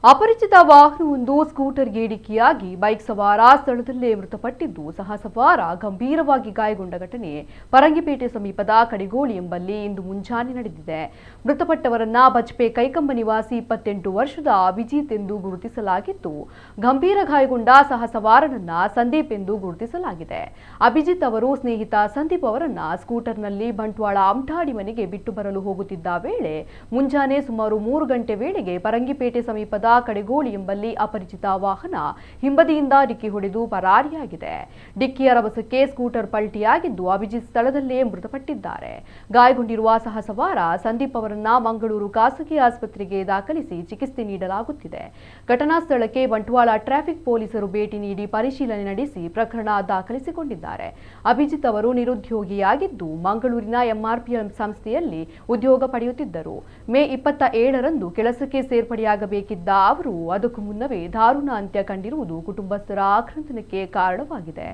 ಅಪರಿಚಿತ ವಾಹನವೊಂದು ಸ್ಕೂಟರ್ಗೆ ಡಿಕ್ಕಿಯಾಗಿ ಬೈಕ್ ಸವಾರ ಸ್ಥಳದಲ್ಲೇ ಮೃತಪಟ್ಟಿದ್ದು, ಸಹ ಸವಾರ ಗಂಭೀರವಾಗಿ ಗಾಯಗೊಂಡ ಘಟನೆ ಪರಂಗಿಪೇಟೆ ಸಮೀಪದ ಕಡಿಗೋಳಿ ಎಂಬಲ್ಲಿ ಇಂದು ಮುಂಜಾನೆ ನಡೆದಿದೆ. ಮೃತಪಟ್ಟವರನ್ನ ಬಜ್ಪೆ ಕೈಕಂಬ ನಿವಾಸಿ 28 ವರ್ಷದ ಅಭಿಜಿತ್ ಎಂದು ಗುರುತಿಸಲಾಗಿದ್ದು, ಗಂಭೀರ ಗಾಯಗೊಂಡ ಸಹ ಸವಾರನನ್ನ ಸಂದೀಪ್ ಎಂದು ಗುರುತಿಸಲಾಗಿದೆ. ಅಭಿಜಿತ್ ಅವರು ಸ್ನೇಹಿತ ಸಂದೀಪ್ ಅವರನ್ನ ಸ್ಕೂಟರ್ನಲ್ಲಿ ಬಂಟ್ವಾಳ ಅಮ್ಠಾಡಿ ಮನೆಗೆ ಬಿಟ್ಟು ಬರಲು ಹೋಗುತ್ತಿದ್ದ ವೇಳೆ ಮುಂಜಾನೆ ಸುಮಾರು 3 ಗಂಟೆ ವೇಳೆಗೆ ಪರಂಗಿಪೇಟೆ ಸಮೀಪದ ಕಡೆಗೋಳಿ ಎಂಬಲ್ಲಿ ಅಪರಿಚಿತ ವಾಹನ ಹಿಂಬದಿಯಿಂದ ಡಿಕ್ಕಿ ಹೊಡೆದು ಪರಾರಿಯಾಗಿದೆ. ಡಿಕ್ಕಿಯ ರಭಸಕ್ಕೆ ಸ್ಕೂಟರ್ ಪಲ್ಟಿಯಾಗಿದ್ದು, ಅಭಿಜಿತ್ ಸ್ಥಳದಲ್ಲೇ ಮೃತಪಟ್ಟಿದ್ದಾರೆ. ಗಾಯಗೊಂಡಿರುವ ಸಹ ಸವಾರ ಸಂದೀಪ್ ಅವರನ್ನ ಮಂಗಳೂರು ಖಾಸಗಿ ಆಸ್ಪತ್ರೆಗೆ ದಾಖಲಿಸಿ ಚಿಕಿತ್ಸೆ ನೀಡಲಾಗುತ್ತಿದೆ. ಘಟನಾ ಸ್ಥಳಕ್ಕೆ ಬಂಟ್ವಾಳ ಟ್ರಾಫಿಕ್ ಪೊಲೀಸರು ಭೇಟಿ ನೀಡಿ ಪರಿಶೀಲನೆ ನಡೆಸಿ ಪ್ರಕರಣ ದಾಖಲಿಸಿಕೊಂಡಿದ್ದಾರೆ. ಅಭಿಜಿತ್ ಅವರು ನಿರುದ್ಯೋಗಿಯಾಗಿದ್ದು, ಮಂಗಳೂರಿನ ಎಂಆರ್ಪಿಎಲ್ ಸಂಸ್ಥೆಯಲ್ಲಿ ಉದ್ಯೋಗ ಪಡೆಯುತ್ತಿದ್ದರು. ಮೇ 27ರಂದು ಕೆಲಸಕ್ಕೆ ಸೇರ್ಪಡೆಯಾಗಬೇಕಿದ್ದ ಅವರು ಅದಕ್ಕೂ ಮುನ್ನವೇ ದಾರುಣ ಅಂತ್ಯ ಕಂಡಿರುವುದು ಕುಟುಂಬಸ್ಥರ ಆಕ್ರಂದನಕ್ಕೆ ಕಾರಣವಾಗಿದೆ.